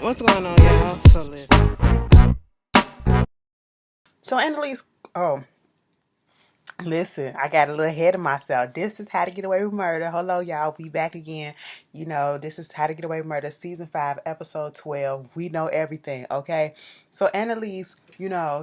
What's going on, y'all? So listen. So Annalise, oh, listen, I got a little ahead of myself. This is How to Get Away with Murder. Hello, y'all. We back again. This is How to Get Away with Murder, Season 5, Episode 12. We know everything, okay? So Annalise,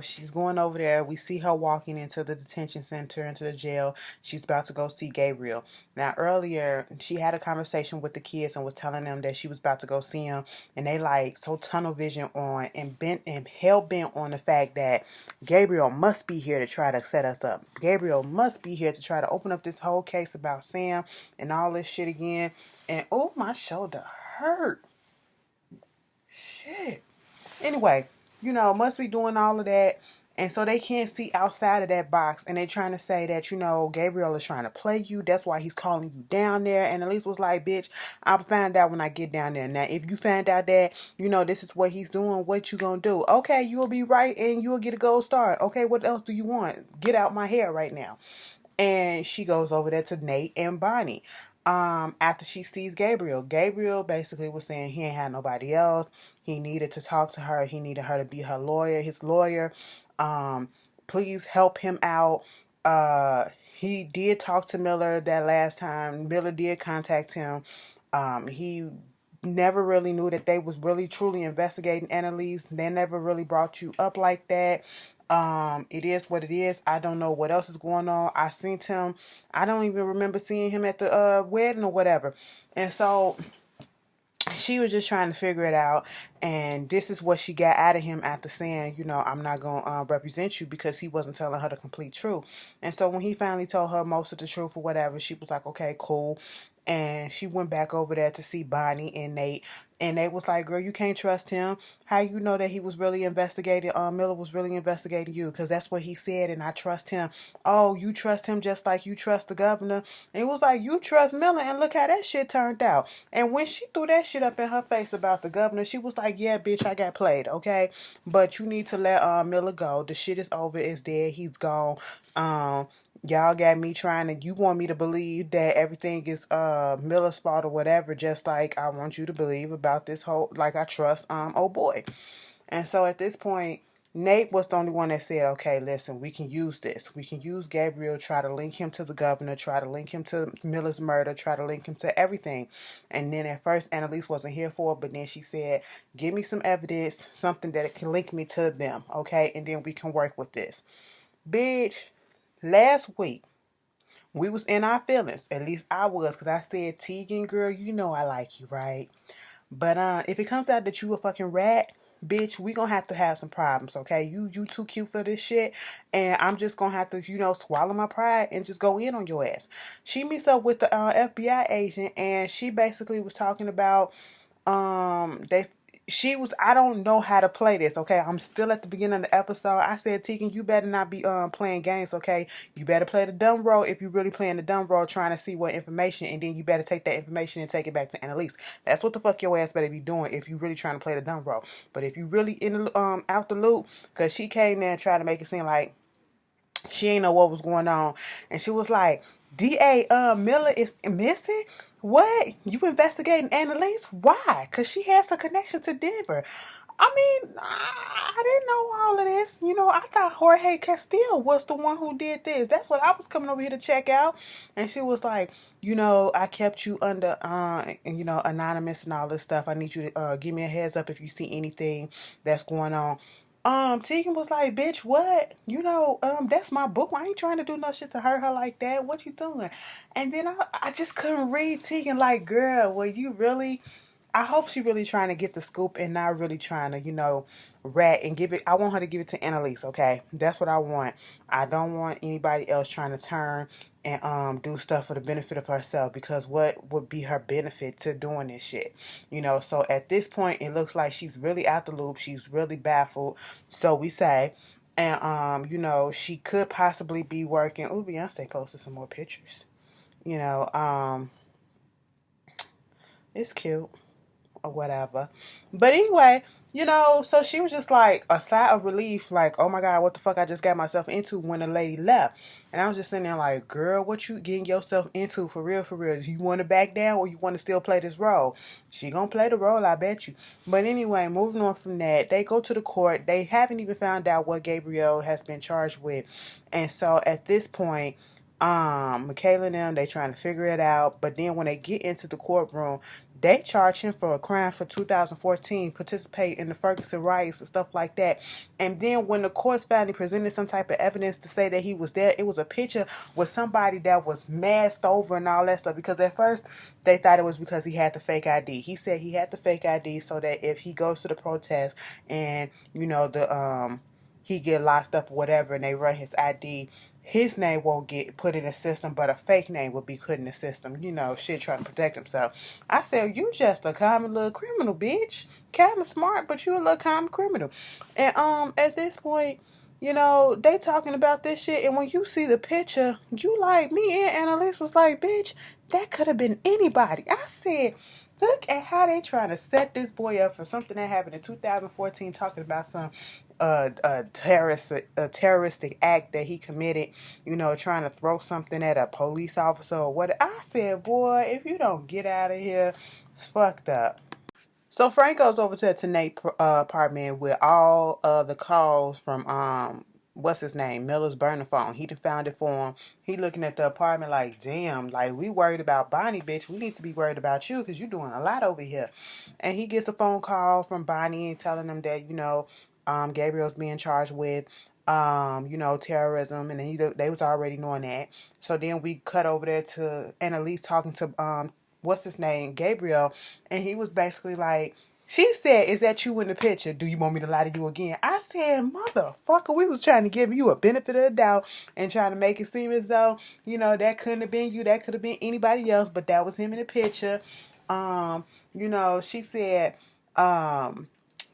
she's going over there. We see her walking into the detention center, into the jail. She's about to go see Gabriel. Now, earlier, she had a conversation with the kids and was telling them that she was about to go see him. And they like so tunnel vision on and bent and hell bent on the fact that Gabriel must be here to try to set us up. Gabriel must be here to try to open up this whole case about Sam and all this shit again. And oh, my shoulder hurt. Shit. Anyway, must be doing all of that. And so they can't see outside of that box. And they're trying to say that, Gabriel is trying to play you. That's why he's calling you down there. And Elise was like, bitch, I'll find out when I get down there. Now, if you find out that, this is what he's doing, what you gonna do? Okay, you'll be right and you'll get a gold star. Okay, what else do you want? Get out my hair right now. And she goes over there to Nate and Bonnie. After she sees Gabriel, Gabriel basically was saying he ain't had nobody else. He needed to talk to her. He needed her to be her lawyer, his lawyer. Um, please help him out. He did talk to Miller that last time. Miller did contact him. He never really knew that they was really truly investigating Annalise. They never really brought you up like that. It is what it is. I don't know what else is going on. I seen him. I don't even remember seeing him at the wedding or whatever. And so she was just trying to figure it out, and this is what she got out of him after saying, I'm not going to represent you, because he wasn't telling her the complete truth. And so when he finally told her most of the truth or whatever, she was like, okay, cool. And she went back over there to see Bonnie and Nate. And Nate was like, girl, you can't trust him. How you know that he was really investigating, Miller was really investigating you? Because that's what he said, and I trust him. Oh, you trust him just like you trust the governor? And it was like, you trust Miller, and look how that shit turned out. And when she threw that shit up in her face about the governor, she was like, yeah, bitch, I got played, okay? But you need to let Miller go. The shit is over. It's dead. He's gone. Y'all got me trying to, you want me to believe that everything is Miller's fault or whatever, just like I want you to believe about this whole, like I trust oh boy. And so at this point, Nate was the only one that said, okay, listen, we can use this. We can use Gabriel, try to link him to the governor, try to link him to Miller's murder, try to link him to everything. And then at first, Annalise wasn't here for it, but then she said, give me some evidence, something that can link me to them, okay? And then we can work with this. Bitch, last week, we was in our feelings. At least I was, because I said, Tegan, girl, you know I like you, right? But if it comes out that you a fucking rat, bitch, we gonna have some problems, okay? You too cute for this shit, and I'm just gonna have to, swallow my pride and just go in on your ass. She meets up with the FBI agent, and she basically was talking about they she was, I don't know how to play this, okay? I'm still at the beginning of the episode. I said, Tegan, you better not be playing games, okay? You better play the dumb role if you're really playing the dumb role, trying to see what information, and then you better take that information and take it back to Annalise. That's what the fuck your ass better be doing if you really trying to play the dumb role. But if you really in the out the loop, because she came there and tried to make it seem like she ain't know what was going on. And she was like, DA Miller is missing? What? You investigating Annalise? Why? Because she has a connection to Denver. I mean, I didn't know all of this. I thought Jorge Castillo was the one who did this. That's what I was coming over here to check out. And she was like, I kept you under, anonymous and all this stuff. I need you to give me a heads up if you see anything that's going on. Tegan was like, bitch, what? That's my book. I ain't trying to do no shit to hurt her like that. What you doing? And then I just couldn't read Tegan like, girl, were you really? I hope she really trying to get the scoop and not really trying to, rat and give it. I want her to give it to Annalise, okay? That's what I want. I don't want anybody else trying to turn and do stuff for the benefit of herself, because what would be her benefit to doing this shit? So at this point it looks like she's really out the loop. She's really baffled. So we say, and she could possibly be working. Ooh, Beyonce posted some more pictures. You know, um, it's cute. or whatever. But anyway, so she was just like a sigh of relief, like, oh my God, what the fuck I just got myself into when the lady left. And I was just sitting there like, girl, what you getting yourself into for real, for real? Do you want to back down or you want to still play this role? She gonna play the role, I bet you. But anyway, moving on from that, they go to the court. They haven't even found out what Gabriel has been charged with. And so at this point, Michaela and them, they trying to figure it out. But then when they get into the courtroom, they charge him for a crime for 2014, participate in the Ferguson riots and stuff like that. And then when the courts finally presented some type of evidence to say that he was there, it was a picture with somebody that was masked over and all that stuff. Because at first they thought it was because he had the fake ID. He said he had the fake ID so that if he goes to the protest and he get locked up or whatever and they run his ID, his name won't get put in the system, but a fake name will be put in the system. Shit, trying to protect himself. I said, you just a common little criminal, bitch. Kind of smart, but you a little common criminal. And at this point, they talking about this shit, and when you see the picture, you like me and Annalise was like, bitch, that could have been anybody. I said, look at how they trying to set this boy up for something that happened in 2014, talking about some terroristic act that he committed, trying to throw something at a police officer or what. I said, boy, if you don't get out of here, it's fucked up. So Frank goes over to Tanae's apartment with all the calls from what's his name, Miller's burner phone. He done found it for him. He looking at the apartment like, damn, like we worried about Bonnie, bitch. We need to be worried about you because you're doing a lot over here. And he gets a phone call from Bonnie and telling him that Gabriel's being charged with terrorism, and they was already knowing that. So then we cut over there to Annalise talking to what's his name, Gabriel, and he was basically like, she said, is that you in the picture? Do you want me to lie to you again? I said, motherfucker, we was trying to give you a benefit of the doubt and trying to make it seem as though, that couldn't have been you, that could have been anybody else, but that was him in the picture. She said,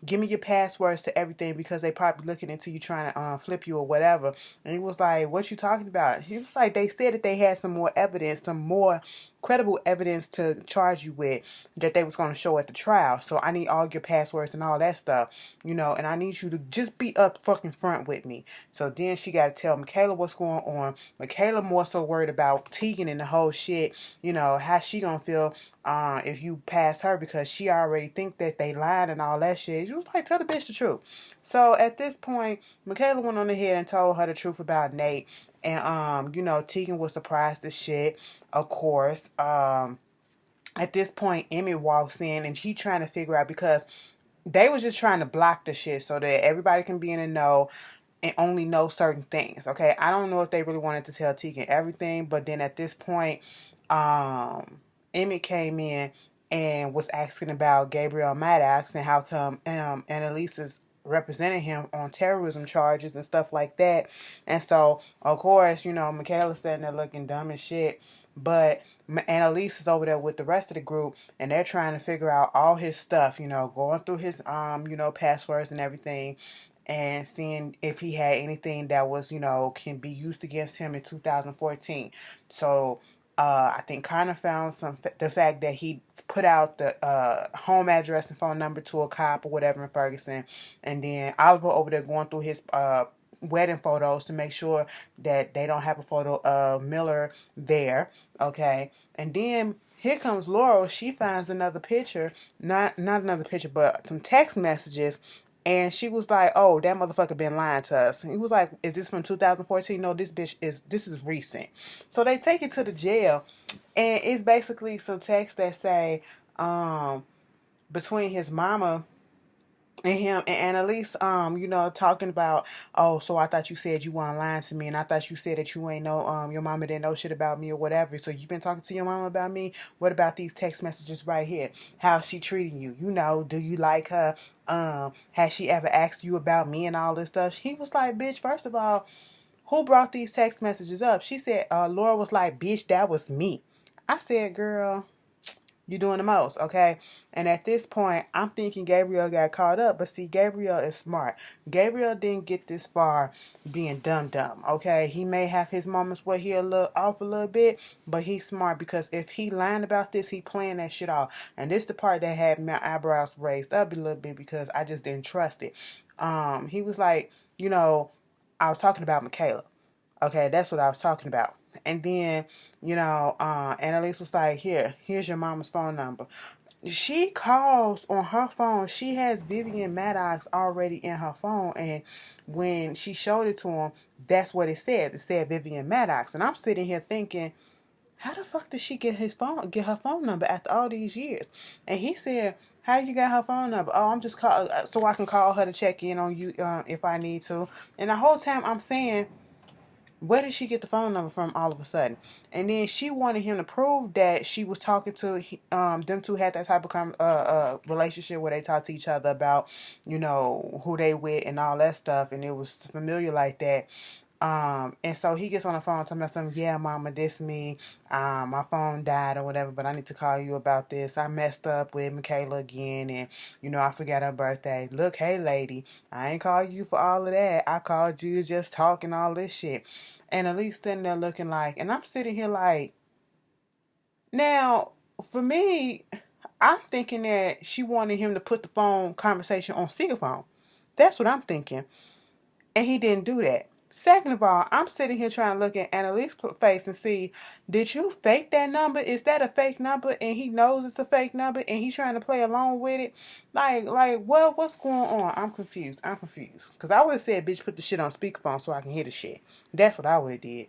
give me your passwords to everything because they probably looking into you trying to flip you or whatever. And he was like, what you talking about? He was like, they said that they had some more evidence, some more credible evidence to charge you with that they was going to show at the trial. So I need all your passwords and all that stuff, and I need you to just be up fucking front with me. So then she got to tell Michaela what's going on. Michaela more so worried about Tegan and the whole shit, how she gonna feel if you pass her because she already think that they lying and all that shit. She was like, tell the bitch the truth. So at this point, Michaela went on ahead and told her the truth about Nate. And, Tegan was surprised as shit, of course. At this point, Emmett walks in and she trying to figure out because they was just trying to block the shit so that everybody can be in the know and only know certain things. Okay, I don't know if they really wanted to tell Tegan everything, but then at this point, Emmett came in and was asking about Gabriel Maddox and how come Annalise is representing him on terrorism charges and stuff like that. And so, of course, Michaela's standing there looking dumb as shit. But Annalise is over there with the rest of the group, and they're trying to figure out all his stuff, going through his, passwords and everything, and seeing if he had anything that was, can be used against him in 2014. So, I think Connor found the fact that he put out the home address and phone number to a cop or whatever in Ferguson, and then Oliver over there going through his wedding photos to make sure that they don't have a photo of Miller there. Okay, and then here comes Laurel. She finds another picture, not another picture, but some text messages. And she was like, oh, that motherfucker been lying to us. And he was like, is this from 2014? No, this is recent. So they take it to the jail. And it's basically some text that say, between his mama and him and Annalise, talking about, oh, so I thought you said you weren't lying to me, and I thought you said that you ain't know, your mama didn't know shit about me or whatever. So you been talking to your mama about me? What about these text messages right here? How's she treating you? Do you like her? Has she ever asked you about me and all this stuff? He was like, bitch, first of all, who brought these text messages up? She said, Laura was like, bitch, that was me. I said, girl, You're doing the most, okay? And at this point, I'm thinking Gabriel got caught up, but see, Gabriel is smart. Gabriel didn't get this far being dumb, okay? He may have his moments where he'll look off a little bit, but he's smart because if he lying about this, he playing that shit off. And this the part that had my eyebrows raised up a little bit because I just didn't trust it. He was like, I was talking about Michaela. Okay, that's what I was talking about. And then, Annalise was like, here's your mama's phone number. She calls on her phone. She has Vivian Maddox already in her phone. And when she showed it to him, that's what it said. It said Vivian Maddox. And I'm sitting here thinking, how the fuck did she get her phone number after all these years? And he said, how you got her phone number? Oh, I'm just call so I can call her to check in on you if I need to. And the whole time I'm saying, where did she get the phone number from all of a sudden? And then she wanted him to prove that she was talking to them two had that type of relationship where they talk to each other about, who they with and all that stuff, and it was familiar like that. And so he gets on the phone talking about something, yeah, mama, this me. My phone died or whatever, but I need to call you about this. I messed up with Michaela again and I forgot her birthday. Look, hey lady, I ain't called you for all of that. I called you just talking all this shit. And at least sitting there looking like, and I'm sitting here like, now, for me, I'm thinking that she wanted him to put the phone conversation on speakerphone. That's what I'm thinking. And he didn't do that. Second of all, I'm sitting here trying to look at Annalise's face and see, did you fake that number? Is that a fake number? And he knows it's a fake number and he's trying to play along with it? What's going on? I'm confused. Because I would have said, bitch, put the shit on speakerphone so I can hear the shit. That's what I would have did.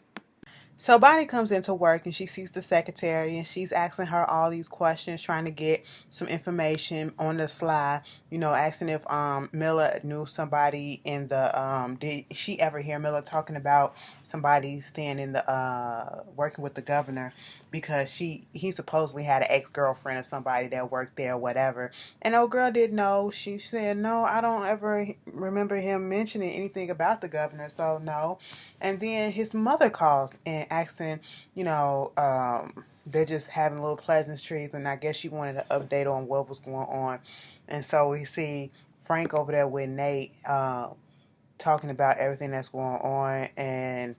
So Bonnie comes into work and she sees the secretary and she's asking her all these questions, trying to get some information on the sly, asking if Miller knew somebody in the did she ever hear Miller talking about somebody staying in the working with the governor because he supposedly had an ex-girlfriend or somebody that worked there or whatever. And old girl didn't know. She said, no, I don't ever remember him mentioning anything about the governor, so no. And then his mother calls and asking, they're just having little pleasantries, and I guess she wanted an update on what was going on. And so we see Frank over there with Nate talking about everything that's going on, and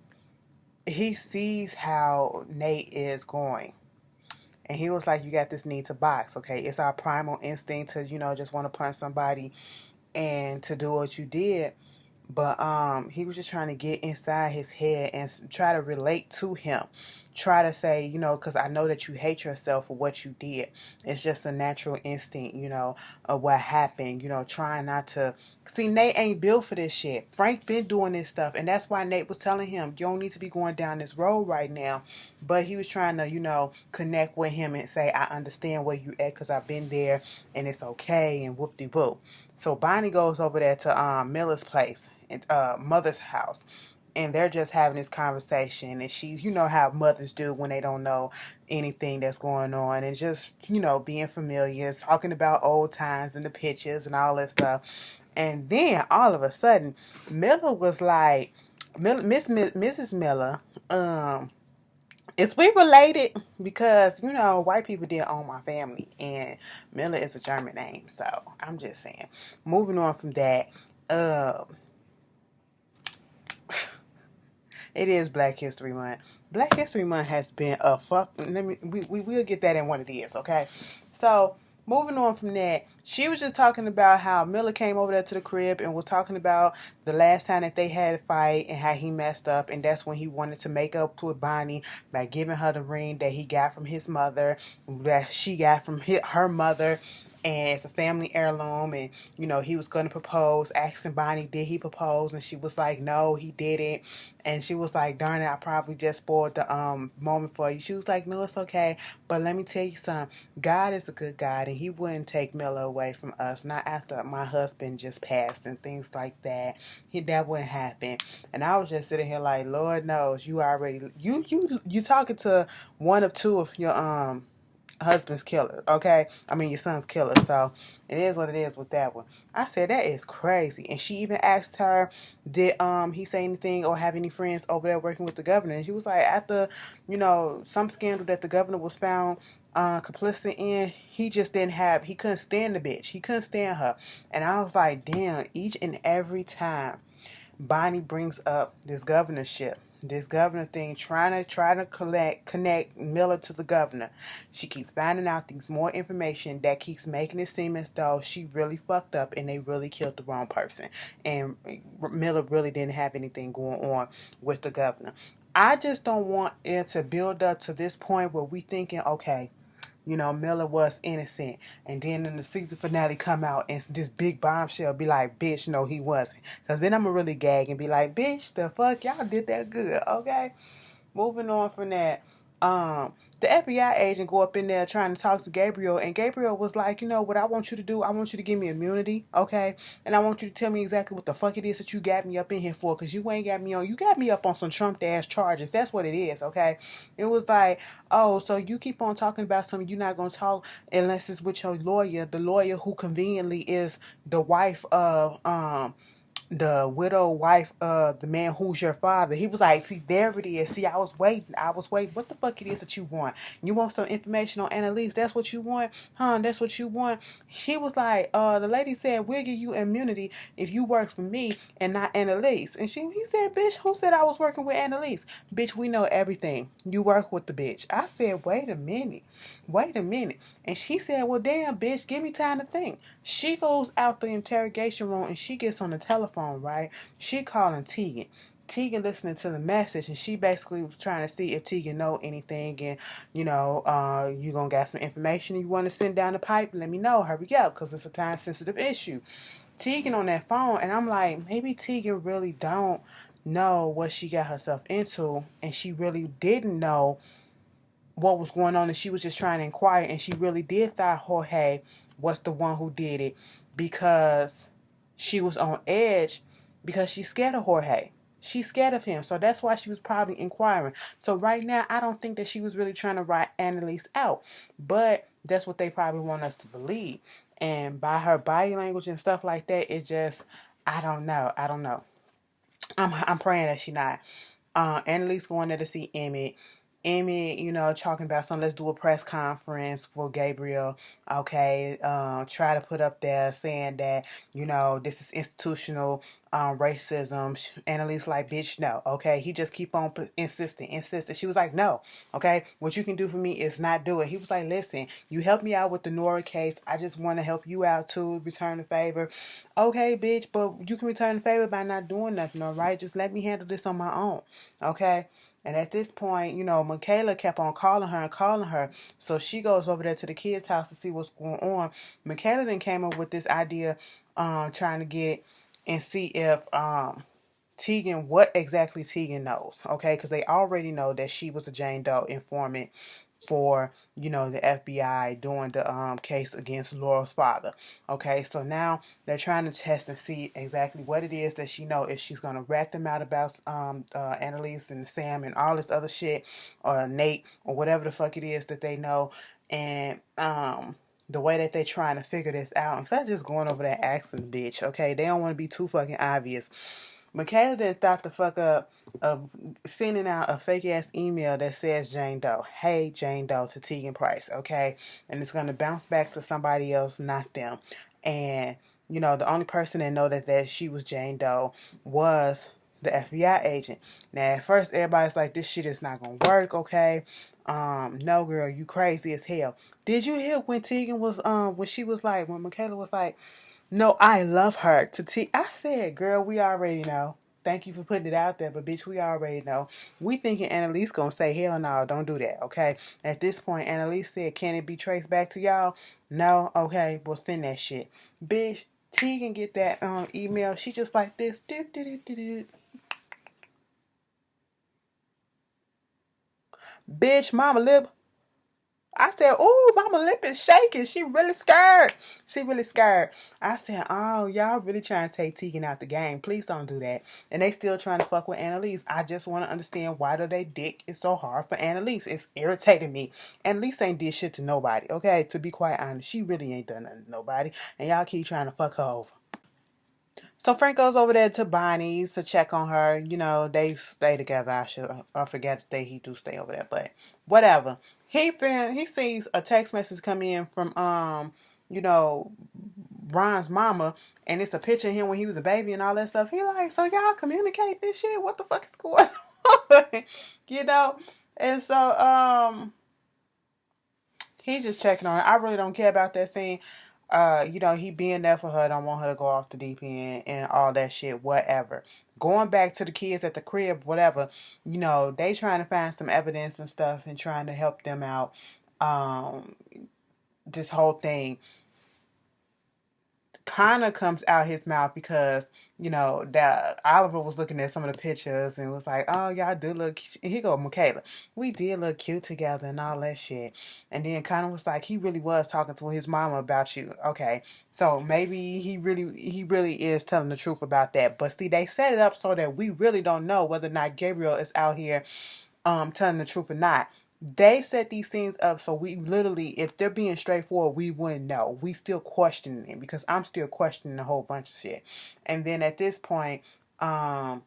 he sees how Nate is going. And he was like, you got this need to box, okay? It's our primal instinct to, just want to punch somebody and to do what you did. But he was just trying to get inside his head and try to relate to him. Try to say, because I know that you hate yourself for what you did. It's just a natural instinct, of what happened. Trying not to. See, Nate ain't built for this shit. Frank been doing this stuff. And that's why Nate was telling him, you don't need to be going down this road right now. But he was trying to, connect with him and say, I understand where you at because I've been there and it's okay and whoop-de-whoop. So Bonnie goes over there to Miller's place, mother's house, and they're just having this conversation. And she's, how mothers do when they don't know anything that's going on, and just, being familiar, talking about old times and the pictures and all that stuff. And then all of a sudden, Miller was like, Mrs. Miller, is we related? Because, white people didn't own my family. And Miller is a German name. So, I'm just saying. Moving on from that. It is Black History Month. Black History Month has been a fuck. We will get that in one of these, okay? So, moving on from that, she was just talking about how Miller came over there to the crib and was talking about the last time that they had a fight and how he messed up, and that's when he wanted to make up with Bonnie by giving her the ring that he got from his mother, that she got from her mother. And it's a family heirloom, and he was going to propose, asking Bonnie, did he propose? And she was like, no, he didn't. And she was like, darn it, I probably just spoiled the moment for you. She was like, no, it's okay, but let me tell you something. God is a good God, and he wouldn't take Miller away from us, not after my husband just passed and things like that. That wouldn't happen. And I was just sitting here like, Lord knows, you already you talking to one of two of your husband's killer, okay? I mean, your son's killer. So it is what it is with that one. I said, that is crazy. And she even asked her, did he say anything or have any friends over there working with the governor? And she was like, after some scandal that the governor was found complicit in, he couldn't stand the bitch. He couldn't stand her. And I was like, damn, each and every time Bonnie brings up this governorship, this governor thing, try to connect Miller to the governor. She keeps finding out things more information that keeps making it seem as though she really fucked up and they really killed the wrong person. And Miller really didn't have anything going on with the governor. I just don't want it to build up to this point where we thinking, okay, Miller was innocent. And then in the season finale come out and this big bombshell be like, bitch, no, he wasn't. Because then I'm going to really gag and be like, bitch, the fuck, y'all did that good, okay? Moving on from that, the FBI agent go up in there trying to talk to Gabriel, and Gabriel was like, what I want you to do, I want you to give me immunity, okay? And I want you to tell me exactly what the fuck it is that you got me up in here for, because you ain't got me on, you got me up on some Trump-ass charges. That's what it is, okay? It was like, oh, so you keep on talking about something you're not going to talk unless it's with your lawyer, the lawyer who conveniently is the wife of, the widow wife of the man who's your father. He was like, see, there it is. See, I was waiting. What the fuck it is that you want? You want some information on Annalise? That's what you want? Huh? That's what you want? She was like, the lady said, we'll give you immunity if you work for me and not Annalise. And he said, bitch, who said I was working with Annalise? Bitch, we know everything. You work with the bitch. I said, wait a minute. And she said, well, damn, bitch, give me time to think. She goes out the interrogation room and she gets on the telephone, right? She calling Tegan. Tegan listening to the message, and she basically was trying to see if Tegan know anything, and you gonna get some information you want to send down the pipe, let me know, hurry up, because it's a time sensitive issue. Tegan on that phone, and I'm like, maybe Tegan really don't know what she got herself into, and she really didn't know what was going on, and she was just trying to inquire, and she really did thought Jorge was the one who did it, because she was on edge, because she's scared of Jorge. She's scared of him, so that's why she was probably inquiring. So right now, I don't think that she was really trying to write Annalise out, but that's what they probably want us to believe. And by her body language and stuff like that, it just, I don't know. I'm praying that she not. Annalise going there to see Emmett. Emmett, talking about something. Let's do a press conference for Gabriel. Okay, try to put up there saying that this is institutional racism. Annalise like, bitch, no. Okay, he just keep on insisting. She was like, no. Okay, what you can do for me is not do it. He was like, listen, you helped me out with the Nora case. I just want to help you out too. Return the favor. Okay, bitch, but you can return the favor by not doing nothing. All right, just let me handle this on my own. Okay. And at this point, Michaela kept on calling her. So she goes over there to the kid's house to see what's going on. Michaela then came up with this idea, trying to get and see if Tegan, what exactly Tegan knows. Okay, because they already know that she was a Jane Doe informant for the FBI doing the case against Laura's father. Okay, so now they're trying to test and see exactly what it is that she knows. If she's gonna rat them out about Annalise and Sam and all this other shit, or Nate, or whatever the fuck it is that they know, and the way that they're trying to figure this out, instead of just going over there asking the bitch. Okay, they don't want to be too fucking obvious. Michaela then thought the fuck up of sending out a fake ass email that says Jane Doe. Hey, Jane Doe, to Tegan Price, okay? And it's going to bounce back to somebody else, not them. And, the only person that know that she was Jane Doe was the FBI agent. Now, at first, everybody's like, this shit is not going to work, okay? No, girl, you crazy as hell. Did you hear when Tegan was, when Michaela was like, no, I love her. I said, girl, we already know. Thank you for putting it out there, but bitch, we already know. We thinking Annalise gonna say, hell no, don't do that, okay? At this point, Annalise said, can it be traced back to y'all? No? Okay, well, send that shit. Bitch, Tegan get that email. She just like this. Bitch, mama lip. I said, "Ooh, mama lip is shaking. She really scared. I said, oh, y'all really trying to take Tegan out the game. Please don't do that. And they still trying to fuck with Annalise. I just want to understand why do they dick is so hard for Annalise. It's irritating me. Annalise ain't did shit to nobody, okay? To be quite honest, she really ain't done nothing to nobody. And y'all keep trying to fuck her over. So Frank goes over there to Bonnie's to check on her. You know, they stay together. I forget that he do stay over there, but whatever. He sees a text message come in from you know, Ron's mama, and it's a picture of him when he was a baby and all that stuff. He like, so y'all communicate this shit? What the fuck is going on? You know? And so he's just checking on her. I really don't care about that scene. You know, he being there for her, don't want her to go off the deep end and all that shit, whatever. Going back to the kids at the crib, whatever, you know, they trying to find some evidence and stuff and trying to help them out. Um, this whole thing kind of comes out his mouth because, you know, that Oliver was looking at some of the pictures and was like, oh, y'all do look, and he go, Michaela, we did look cute together and all that shit. And then kind of was like, he really was talking to his mama about you. Okay, so maybe he really is telling the truth about that. But see, they set it up so that we really don't know whether or not Gabriel is out here telling the truth or not. They set these things up so we literally, if they're being straightforward, we wouldn't know. We still questioning it because I'm still questioning a whole bunch of shit. And then at this point, Laura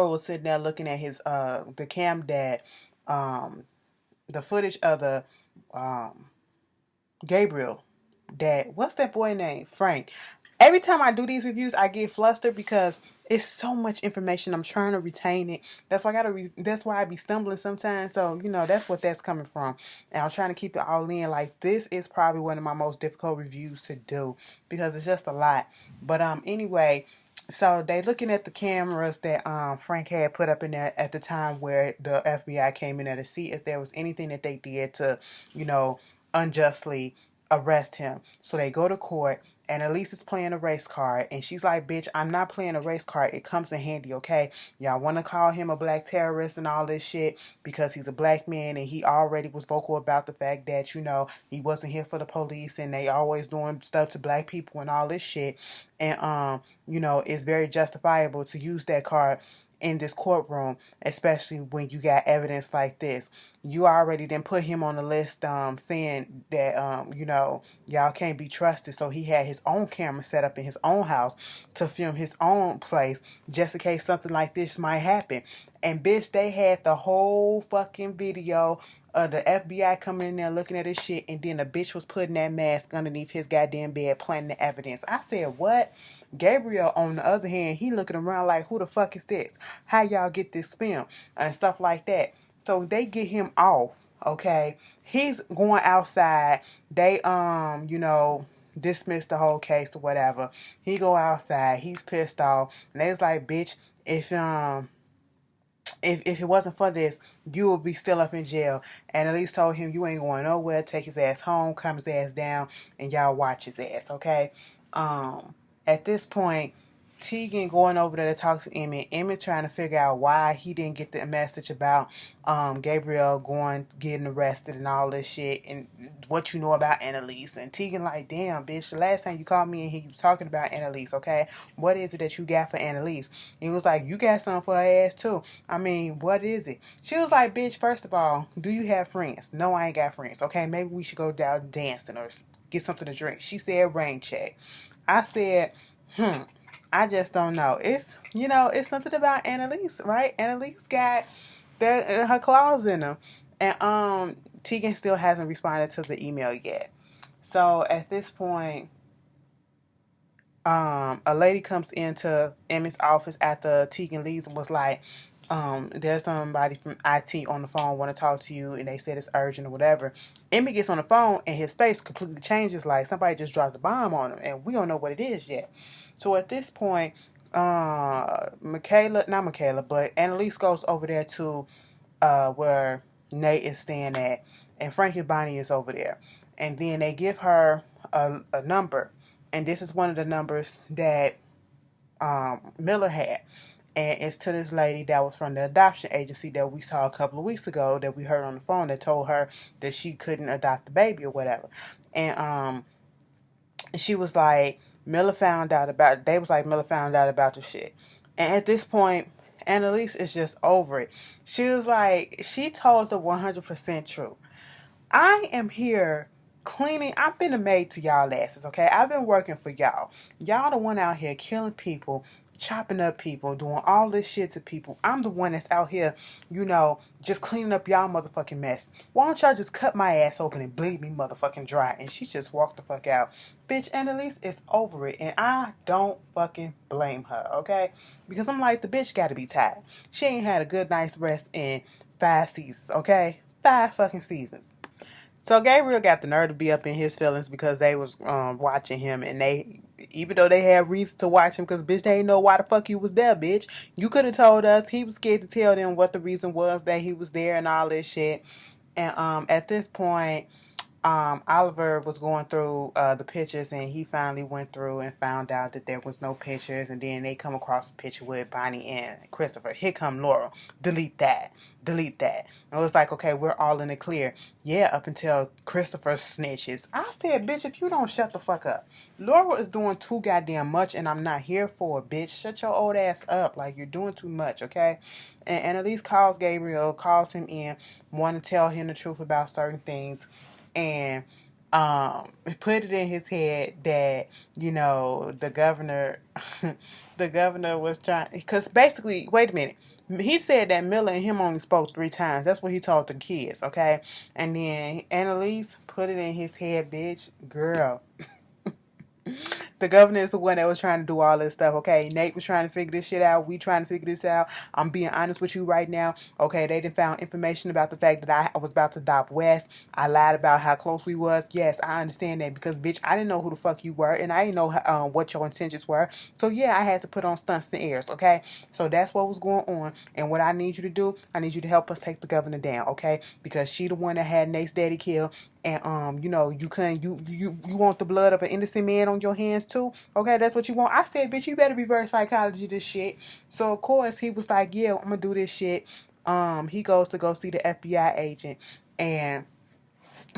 was sitting there looking at his the cam that the footage of the Gabriel dad. What's that boy name? Frank. Every time I do these reviews, I get flustered because it's so much information. I'm trying to retain it. That's why that's why I be stumbling sometimes. So you know that's what that's coming from. And I'm trying to keep it all in. Like this is probably one of my most difficult reviews to do because it's just a lot. But anyway, so they looking at the cameras that Frank had put up in there at the time where the FBI came in there to see if there was anything that they did to, you know, unjustly arrest him. So they go to court and Elise is playing a race card and she's like, bitch, I'm not playing a race card. It comes in handy, okay? Y'all want to call him a black terrorist and all this shit because he's a black man and he already was vocal about the fact that, you know, he wasn't here for the police and they always doing stuff to black people and all this shit. And, you know, it's very justifiable to use that card in this courtroom, especially when you got evidence like this. You already then put him on the list saying that, you know, y'all can't be trusted. So he had his own camera set up in his own house to film his own place just in case something like this might happen. And bitch, they had the whole fucking video of the FBI coming in there looking at his shit, and then the bitch was putting that mask underneath his goddamn bed planting the evidence. I said, what? Gabriel, on the other hand, he looking around like, who the fuck is this? How y'all get this film? And stuff like that. So they get him off, okay? He's going outside. They, you know, dismiss the whole case or whatever. He go outside. He's pissed off. And they was like, bitch, if it wasn't for this, you would be still up in jail. And Elise told him, you ain't going nowhere. Take his ass home, calm his ass down, and y'all watch his ass, okay? At this point, Tegan going over there to talk to Emmett. Emmett trying to figure out why he didn't get the message about Gabriel getting arrested and all this shit and what you know about Annalise. And Tegan like, damn, bitch, the last time you called me in here, you was talking about Annalise, okay? What is it that you got for Annalise? And he was like, you got something for her ass too. I mean, what is it? She was like, bitch, first of all, do you have friends? No, I ain't got friends, okay? Maybe we should go down dancing or get something to drink. She said rain check. I said, I just don't know. It's, you know, it's something about Annalise, right? Annalise got her claws in them. And Tegan still hasn't responded to the email yet. So at this point, a lady comes into Emmett's office after Tegan leaves and was like, there's somebody from IT on the phone want to talk to you and they said it's urgent or whatever. Emmett gets on the phone and his face completely changes like somebody just dropped a bomb on him and we don't know what it is yet. So at this point, not Michaela, but Annalise goes over there to where Nate is staying at and Frankie Bonnie is over there. And then they give her a number. And this is one of the numbers that Miller had. And it's to this lady that was from the adoption agency that we saw a couple of weeks ago that we heard on the phone that told her that she couldn't adopt the baby or whatever. And she was like, Miller found out about the shit. And at this point, Annalise is just over it. She was like, she told the 100% truth. I am here cleaning. I've been a maid to y'all asses, okay? I've been working for y'all. Y'all the one out here killing people, chopping up people, doing all this shit to people. I'm the one that's out here, just cleaning up y'all motherfucking mess. Why don't y'all just cut my ass open and bleed me motherfucking dry? And she just walked the fuck out. Bitch, Annalise is over it. And I don't fucking blame her, okay? Because I'm like, the bitch gotta be tired. She ain't had a good night's rest in 5 seasons, okay? 5 fucking seasons. So Gabriel got the nerve to be up in his feelings because they was watching him, and even though they had reason to watch him, because bitch, they didn't know why the fuck you was there, bitch. You could have told us. He was scared to tell them what the reason was that he was there and all this shit. And at this point, Oliver was going through the pictures, and he finally went through and found out that there was no pictures. And then they come across a picture with Bonnie and Christopher. Here come Laura. Delete that. Delete that. And it was like, okay, we're all in the clear. Yeah, up until Christopher snitches. I said, bitch, if you don't shut the fuck up. Laura is doing too goddamn much, and I'm not here for it, bitch. Shut your old ass up. Like, you're doing too much, okay? And at least calls Gabriel, calls him in, want to tell him the truth about certain things. And put it in his head that the governor the governor was trying, because basically, wait a minute, he said that Miller and him only spoke 3 times. That's what he told the kids, okay? And then Annalise put it in his head, bitch, girl, the governor is the one that was trying to do all this stuff, okay? Nate was trying to figure this shit out. We trying to figure this out. I'm being honest with you right now. Okay, they done found information about the fact that I was about to adopt Wes. I lied about how close we was. Yes, I understand that because, bitch, I didn't know who the fuck you were, and I didn't know what your intentions were. So, yeah, I had to put on stunts and airs, okay? So that's what was going on. And what I need you to do, I need you to help us take the governor down, okay? Because she the one that had Nate's daddy killed. And you couldn't you want the blood of an innocent man on your hands too? Okay, that's what you want. I said, bitch, you better reverse psychology this shit. So of course he was like, yeah, I'm gonna do this shit. He goes to go see the FBI agent, and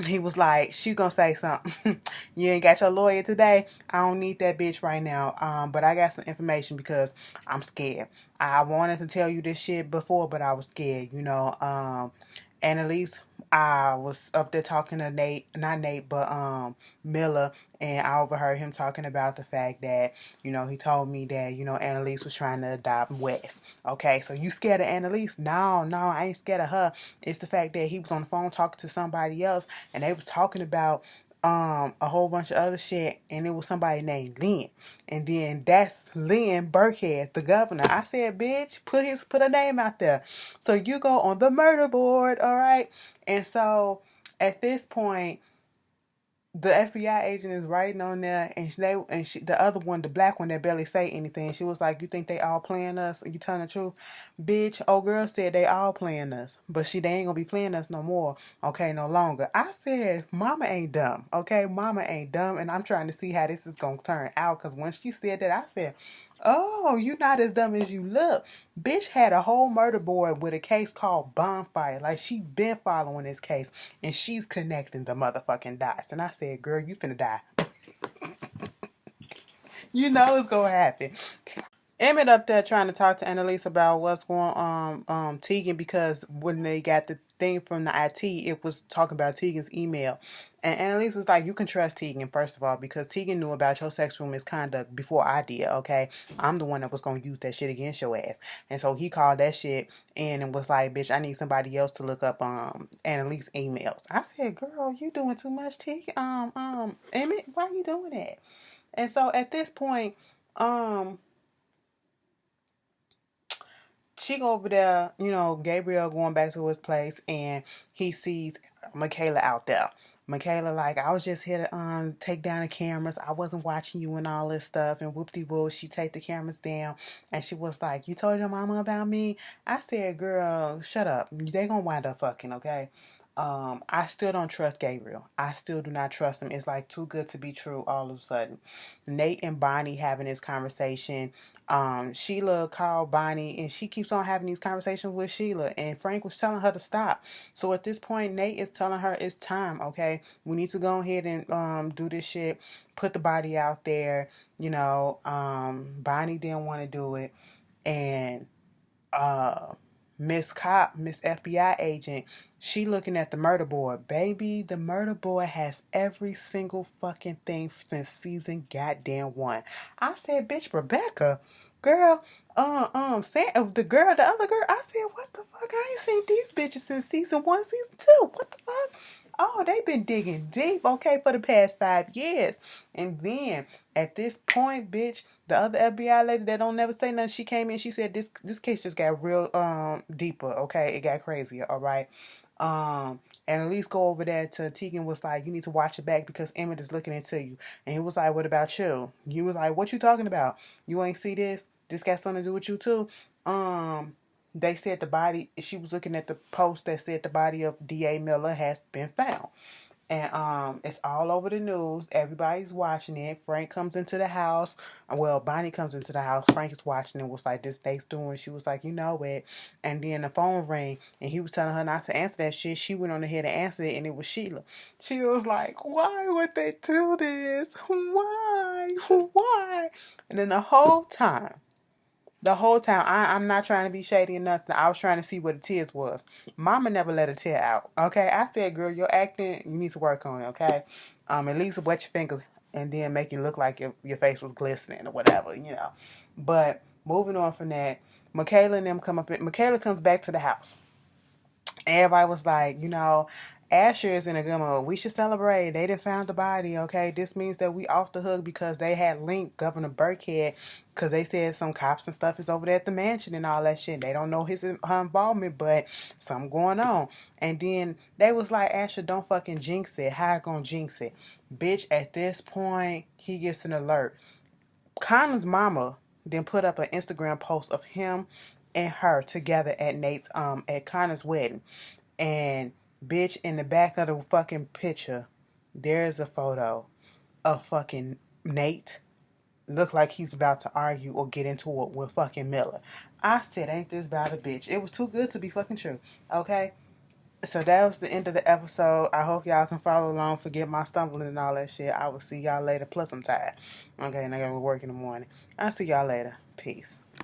he was like, she gonna say something. You ain't got your lawyer today. I don't need that bitch right now. But I got some information because I'm scared. I wanted to tell you this shit before, but I was scared, and at least I was up there talking to Nate, not Nate, but Miller, and I overheard him talking about the fact that, he told me that, Annalise was trying to adopt Wes. Okay, so you scared of Annalise? No, I ain't scared of her. It's the fact that he was on the phone talking to somebody else, and they was talking about a whole bunch of other shit, and it was somebody named Lynn. And then that's Lynn Burkhead, the governor. I said, bitch, put a name out there. So you go on the murder board, all right? And so at this point, the FBI agent is writing on there, and the other one, the black one that barely say anything, she was like, "You think they all playing us? You telling the truth, bitch?" Old girl said they all playing us, but they ain't gonna be playing us no more, okay, no longer. I said, "Mama ain't dumb, okay? Mama ain't dumb," and I'm trying to see how this is gonna turn out. Cause when she said that, I said, "Oh, you not as dumb as you look." Bitch had a whole murder board with a case called Bonfire. Like, she been following this case, and she's connecting the motherfucking dots. And I said, girl, you finna die. You know it's gonna happen. Emmett up there trying to talk to Annalise about what's going on Tegan, because when they got the thing from the IT, it was talking about Tegan's email. And Annalise was like, you can trust Tegan, first of all, because Tegan knew about your sexual misconduct before I did, okay? I'm the one that was going to use that shit against your ass. And so he called that shit in and was like, bitch, I need somebody else to look up Annalise emails. I said, girl, you doing too much, Tegan. Emmett, why are you doing that? And so at this point, she go over there, Gabriel going back to his place, and he sees Michaela out there. Michaela like, I was just here to take down the cameras. I wasn't watching you and all this stuff. And whoop-de-whoop, she take the cameras down, and she was like, you told your mama about me? I said, girl, shut up. They gonna wind up fucking, okay? I still don't trust Gabriel. I still do not trust him. It's like too good to be true all of a sudden. Nate and Bonnie having this conversation. Sheila called Bonnie, and she keeps on having these conversations with Sheila, and Frank was telling her to stop. So at this point, Nate is telling her it's time, okay? We need to go ahead and do this shit, put the body out there. Bonnie didn't want to do it, and Miss Cop, Miss FBI agent, she looking at the murder board. Baby, the murder board has every single fucking thing since season goddamn one. I said, bitch, Rebecca, girl, the girl, the other girl. I said, what the fuck? I ain't seen these bitches since season one, season two. What the fuck? Oh, they've been digging deep, okay, for the past 5 years. And then at this point, bitch, the other FBI lady that don't never say nothing, she came in, she said this case just got real deeper, okay? It got crazier, all right? And at least go over there to Tegan was like, you need to watch it back because Emmett is looking into you. And he was like, what about you? You was like, what you talking about? You ain't see this? This got something to do with you too? They said the body, she was looking at the post that said the body of D.A. Miller has been found. And it's all over the news. Everybody's watching it. Frank comes into the house. Well, Bonnie comes into the house. Frank is watching it. Was like, this state's doing. She was like, you know it. And then the phone rang, and he was telling her not to answer that shit. She went on ahead and answered it, and it was Sheila. She was like, why would they do this? Why? Why? And then the whole time, I'm not trying to be shady or nothing. I was trying to see what the tears was. Mama never let a tear out. Okay, I said, girl, your acting, you need to work on it. Okay, at least wet your finger and then make it look like your face was glistening or whatever, you know. But moving on from that, Michaela and them come up. Michaela comes back to the house. Everybody was like, Asher is in a good mood. We should celebrate. They done found the body, okay? This means that we off the hook because they had linked Governor Burkhead because they said some cops and stuff is over there at the mansion and all that shit. They don't know his involvement, but something going on. And then they was like, Asher, don't fucking jinx it. How it gonna jinx it? Bitch, at this point, he gets an alert. Connor's mama then put up an Instagram post of him and her together at Connor's wedding. And bitch, in the back of the fucking picture, there's a photo of fucking Nate. Look like he's about to argue or get into it with fucking Miller. I said, ain't this about a bitch? It was too good to be fucking true. Okay? So that was the end of the episode. I hope y'all can follow along. Forget my stumbling and all that shit. I will see y'all later. Plus I'm tired. Okay, and I gotta work in the morning. I'll see y'all later. Peace.